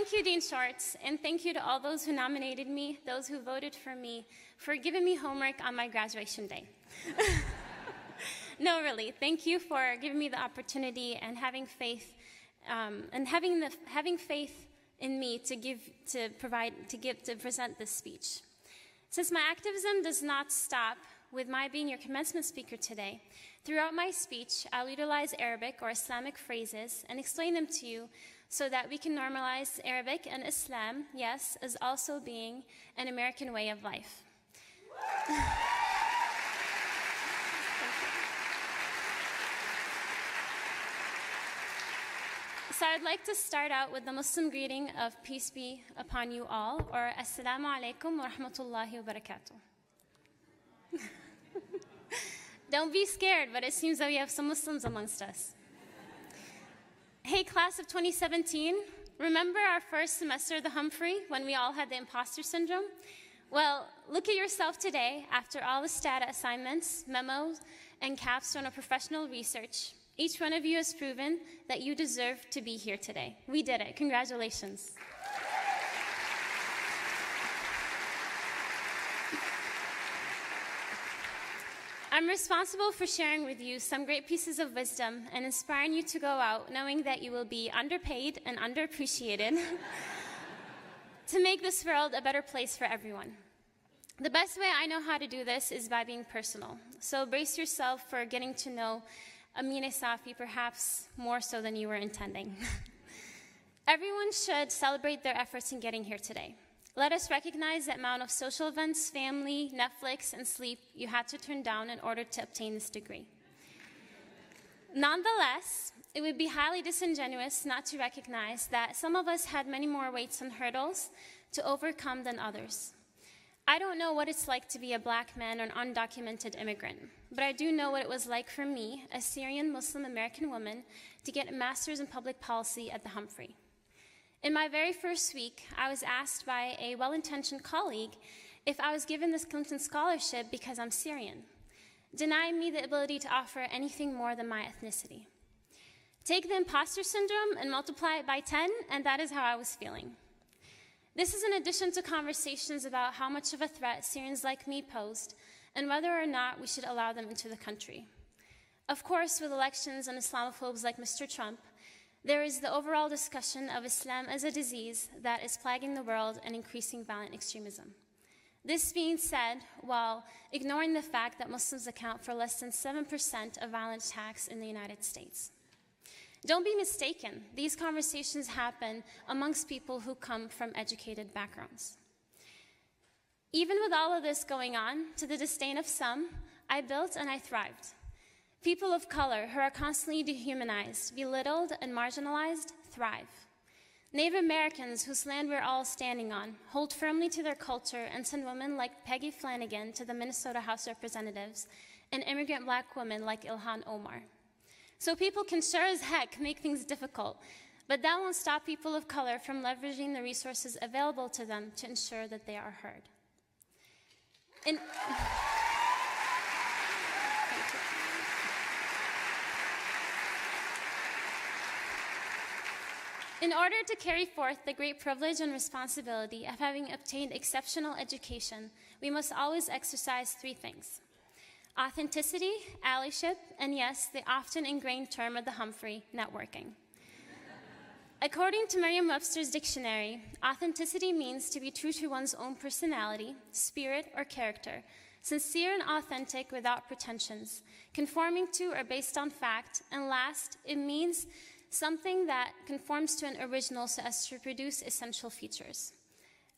thank you, Dean Shorts, and thank you to all those who nominated me, those who voted for me, for giving me homework on my graduation day. No, really, thank you for giving me the opportunity and having faith, having faith in me to present this speech. Since my activism does not stop with my being your commencement speaker today, throughout my speech, I'll utilize Arabic or Islamic phrases and explain them to you so that we can normalize Arabic and Islam, yes, as also being an American way of life. So I'd like to start out with the Muslim greeting of peace be upon you all, or Assalamu alaikum wa rahmatullahi wa barakatuh. Don't be scared, but it seems that we have some Muslims amongst us. Hey, class of 2017, remember our first semester of the Humphrey when we all had the imposter syndrome? Well, look at yourself today after all the stata assignments, memos, and capstone of professional research. Each one of you has proven that you deserve to be here today. We did it. Congratulations. I'm responsible for sharing with you some great pieces of wisdom and inspiring you to go out knowing that you will be underpaid and underappreciated to make this world a better place for everyone. The best way I know how to do this is by being personal. So brace yourself for getting to know Amineh Safi perhaps more so than you were intending. Everyone should celebrate their efforts in getting here today. Let us recognize the amount of social events, family, Netflix, and sleep you had to turn down in order to obtain this degree. Nonetheless, it would be highly disingenuous not to recognize that some of us had many more weights and hurdles to overcome than others. I don't know what it's like to be a black man or an undocumented immigrant, but I do know what it was like for me, a Syrian Muslim American woman, to get a master's in public policy at the Humphrey. In my very first week, I was asked by a well-intentioned colleague if I was given this Clinton scholarship because I'm Syrian, denying me the ability to offer anything more than my ethnicity. Take the imposter syndrome and multiply it by 10, and that is how I was feeling. This is in addition to conversations about how much of a threat Syrians like me posed and whether or not we should allow them into the country. Of course, with elections and Islamophobes like Mr. Trump, there is the overall discussion of Islam as a disease that is plaguing the world and increasing violent extremism. This being said, while ignoring the fact that Muslims account for less than 7% of violent attacks in the United States. Don't be mistaken, these conversations happen amongst people who come from educated backgrounds. Even with all of this going on, to the disdain of some, I built and I thrived. People of color who are constantly dehumanized, belittled, and marginalized thrive. Native Americans whose land we're all standing on hold firmly to their culture and send women like Peggy Flanagan to the Minnesota House of Representatives and immigrant black women like Ilhan Omar. So people can sure as heck make things difficult, but that won't stop people of color from leveraging the resources available to them to ensure that they are heard. In order to carry forth the great privilege and responsibility of having obtained exceptional education, we must always exercise three things: authenticity, allyship, and yes, the often ingrained term of the Humphrey, networking. According to Merriam-Webster's dictionary, authenticity means to be true to one's own personality, spirit, or character, sincere and authentic without pretensions, conforming to or based on fact, and last, it means something that conforms to an original so as to reproduce essential features.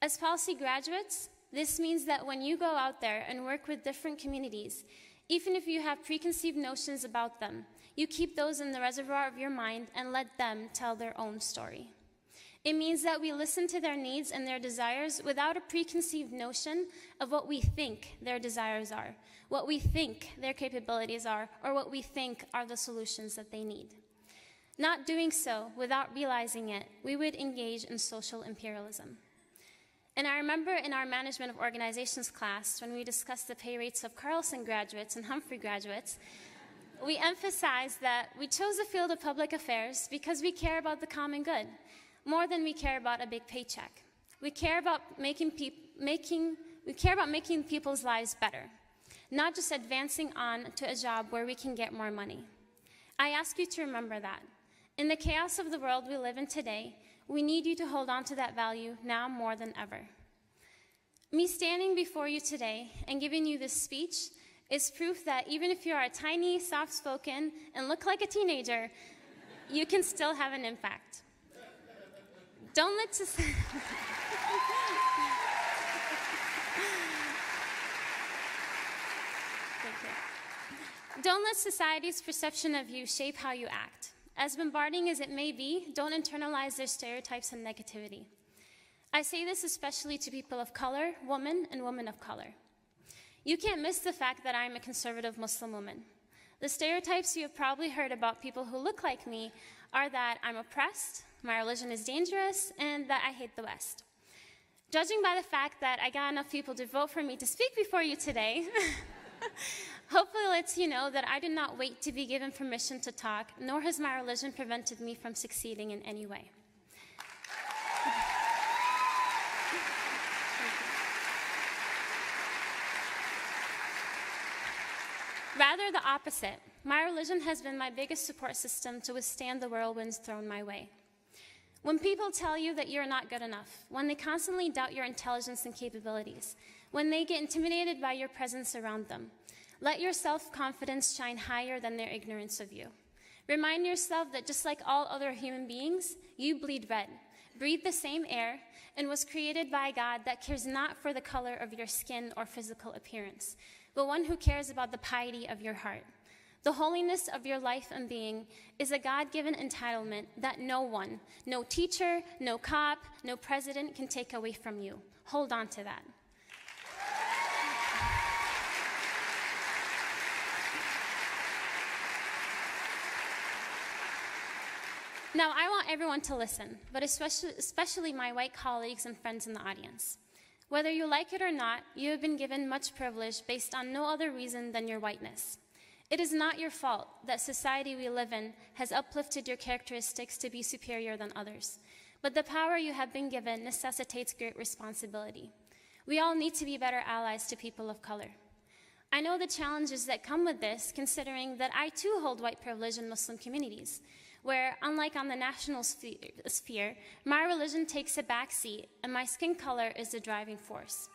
As policy graduates, this means that when you go out there and work with different communities, even if you have preconceived notions about them, you keep those in the reservoir of your mind and let them tell their own story. It means that we listen to their needs and their desires without a preconceived notion of what we think their desires are, what we think their capabilities are, or what we think are the solutions that they need. Not doing so without realizing it, we would engage in social imperialism. And I remember in our management of organizations class, when we discussed the pay rates of Carlson graduates and Humphrey graduates, we emphasized that we chose the field of public affairs because we care about the common good. more than we care about a big paycheck. We care about making people's lives better, not just advancing on to a job where we can get more money. I ask you to remember that. In the chaos of the world we live in today, we need you to hold on to that value now more than ever. Me standing before you today and giving you this speech is proof that even if you are tiny, soft-spoken, and look like a teenager, you can still have an impact. Don't let Don't let society's perception of you shape how you act. As bombarding as it may be, don't internalize their stereotypes and negativity. I say this especially to people of color, women, and women of color. You can't miss the fact that I'm a conservative Muslim woman. The stereotypes you have probably heard about people who look like me are that I'm oppressed, my religion is dangerous, and that I hate the West. Judging by the fact that I got enough people to vote for me to speak before you today, hopefully lets you know that I did not wait to be given permission to talk, nor has my religion prevented me from succeeding in any way. Rather the opposite. My religion has been my biggest support system to withstand the whirlwinds thrown my way. When people tell you that you're not good enough, when they constantly doubt your intelligence and capabilities, when they get intimidated by your presence around them, let your self-confidence shine higher than their ignorance of you. Remind yourself that just like all other human beings, you bleed red, breathe the same air, and was created by God that cares not for the color of your skin or physical appearance, but one who cares about the piety of your heart. The holiness of your life and being is a God-given entitlement that no one, no teacher, no cop, no president can take away from you. Hold on to that. Now, I want everyone to listen, but especially my white colleagues and friends in the audience. Whether you like it or not, you have been given much privilege based on no other reason than your whiteness. It is not your fault that society we live in has uplifted your characteristics to be superior than others, but the power you have been given necessitates great responsibility. We all need to be better allies to people of color. I know the challenges that come with this, considering that I too hold white privilege in Muslim communities, where, unlike on the national sphere, my religion takes a back seat and my skin color is the driving force.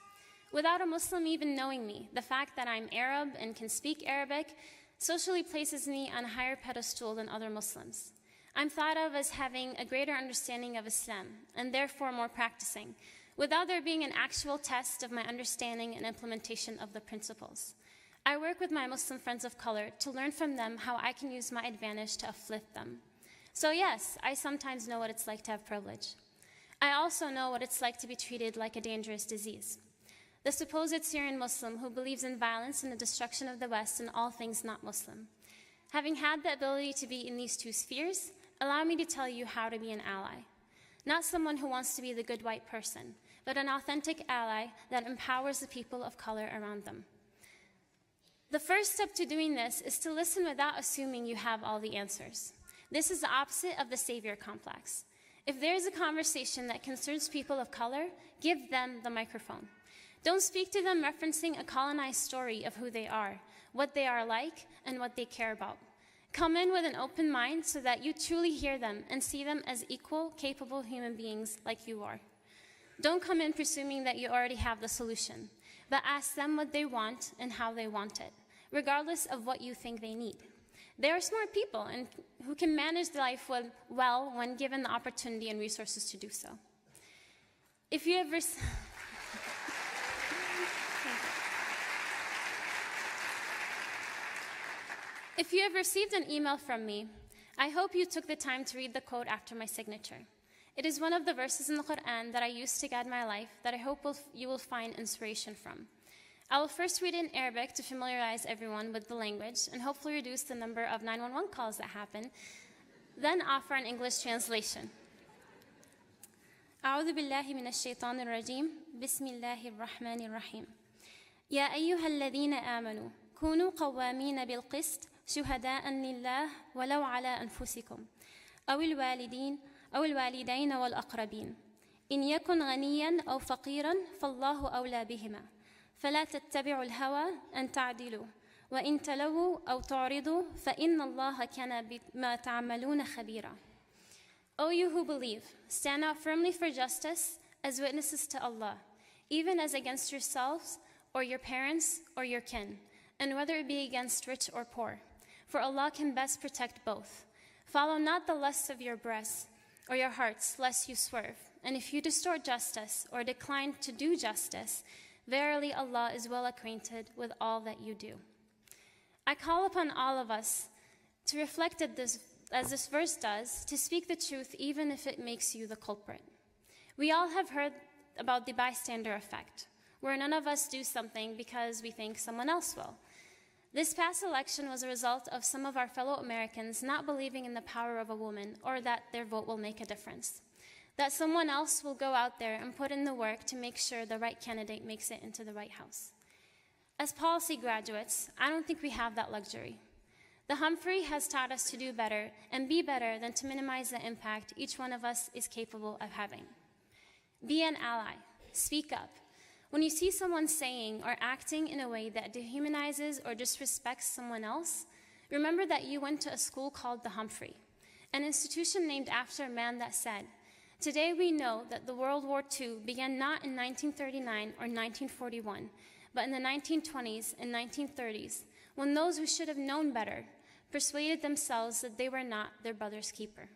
Without a Muslim even knowing me, the fact that I'm Arab and can speak Arabic socially places me on a higher pedestal than other Muslims. I'm thought of as having a greater understanding of Islam, and therefore more practicing, without there being an actual test of my understanding and implementation of the principles. I work with my Muslim friends of color to learn from them how I can use my advantage to uplift them. So yes, I sometimes know what it's like to have privilege. I also know what it's like to be treated like a dangerous disease. The supposed Syrian Muslim who believes in violence and the destruction of the West and all things not Muslim. Having had the ability to be in these two spheres, allow me to tell you how to be an ally. Not someone who wants to be the good white person, but an authentic ally that empowers the people of color around them. The first step to doing this is to listen without assuming you have all the answers. This is the opposite of the savior complex. If there is a conversation that concerns people of color, give them the microphone. Don't speak to them referencing a colonized story of who they are, what they are like, and what they care about. Come in with an open mind so that you truly hear them and see them as equal, capable human beings like you are. Don't come in presuming that you already have the solution, but ask them what they want and how they want it, regardless of what you think they need. They are smart people and who can manage life well when given the opportunity and resources to do so. If you have received an email from me, I hope you took the time to read the quote after my signature. It is one of the verses in the Quran that I use to guide my life that I hope you will find inspiration from. I will first read it in Arabic to familiarize everyone with the language and hopefully reduce the number of 911 calls that happen, then offer an English translation. أعوذ بالله من الشيطان الرجيم بسم الله الرحمن الرحيم يا أيها الذين آمنوا كونوا قوامين بالقسط شهداء لله ولو على أنفسكم أو الوالدين أو الوالدين والأقربين إن يكن غنيا أو فقيرا فالله أولى بهما فلا تتبعوا الهوى أن تعدلوا وإن تلووا أو تعرضوا فإن الله كان بما تعملون خبيرا. O you who believe, stand out firmly for justice as witnesses to Allah, even as against yourselves or your parents or your kin, and whether it be against rich or poor. For Allah can best protect both. Follow not the lusts of your breasts or your hearts, lest you swerve. And if you distort justice or decline to do justice, verily Allah is well acquainted with all that you do. I call upon all of us to reflect as this verse does, to speak the truth even if it makes you the culprit. We all have heard about the bystander effect, where none of us do something because we think someone else will. This past election was a result of some of our fellow Americans not believing in the power of a woman or that their vote will make a difference, that someone else will go out there and put in the work to make sure the right candidate makes it into the White House. As policy graduates, I don't think we have that luxury. The Humphrey has taught us to do better and be better than to minimize the impact each one of us is capable of having. Be an ally. Speak up. When you see someone saying or acting in a way that dehumanizes or disrespects someone else, remember that you went to a school called the Humphrey, an institution named after a man that said, "Today we know that the World War II began not in 1939 or 1941, but in the 1920s and 1930s, when those who should have known better persuaded themselves that they were not their brother's keeper."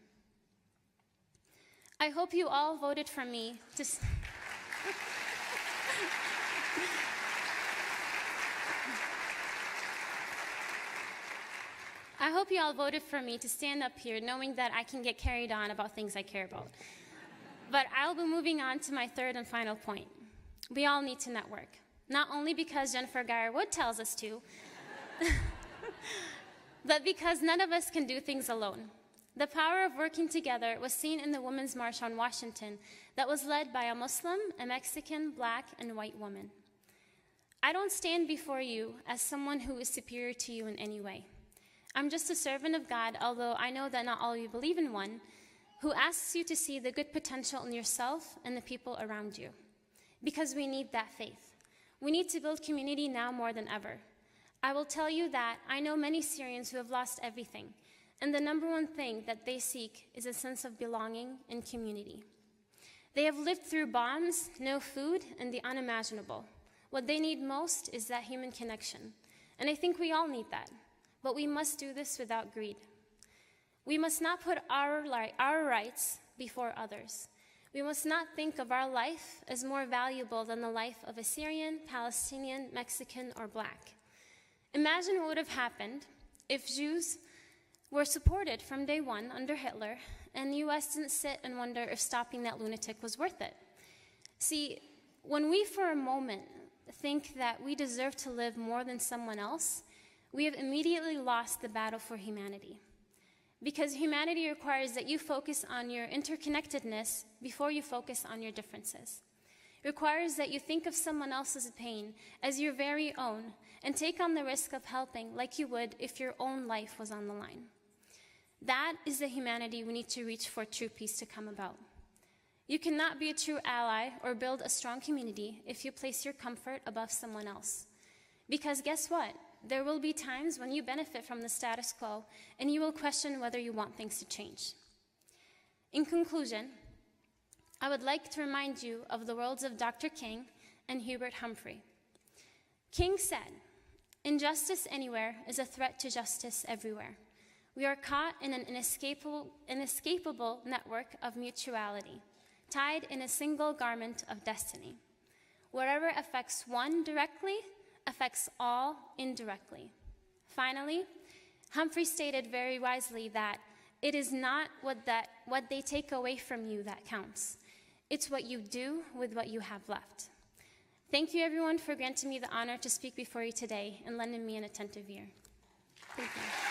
I hope you all voted for me to... I hope you all voted for me to stand up here knowing that I can get carried on about things I care about. But I'll be moving on to my third and final point. We all need to network, not only because Jennifer Geyer Wood tells us to, but because none of us can do things alone. The power of working together was seen in the Women's March on Washington that was led by a Muslim, a Mexican, Black, and white woman. I don't stand before you as someone who is superior to you in any way. I'm just a servant of God, although I know that not all of you believe in one, who asks you to see the good potential in yourself and the people around you. Because we need that faith. We need to build community now more than ever. I will tell you that I know many Syrians who have lost everything, and the number one thing that they seek is a sense of belonging and community. They have lived through bombs, no food, and the unimaginable. What they need most is that human connection, and I think we all need that. But we must do this without greed. We must not put our rights before others. We must not think of our life as more valuable than the life of a Syrian, Palestinian, Mexican, or Black. Imagine what would have happened if Jews were supported from day one under Hitler, and the US didn't sit and wonder if stopping that lunatic was worth it. See, when we for a moment think that we deserve to live more than someone else, we have immediately lost the battle for humanity. Because humanity requires that you focus on your interconnectedness before you focus on your differences. It requires that you think of someone else's pain as your very own and take on the risk of helping like you would if your own life was on the line. That is the humanity we need to reach for true peace to come about. You cannot be a true ally or build a strong community if you place your comfort above someone else. Because guess what? There will be times when you benefit from the status quo and you will question whether you want things to change. In conclusion, I would like to remind you of the words of Dr. King and Hubert Humphrey. King said, "Injustice anywhere is a threat to justice everywhere. We are caught in an inescapable network of mutuality, tied in a single garment of destiny. Whatever affects one directly affects all indirectly." Finally, Humphrey stated very wisely that it is not what they take away from you that counts. It's what you do with what you have left. Thank you, everyone, for granting me the honor to speak before you today and lending me an attentive ear. Thank you.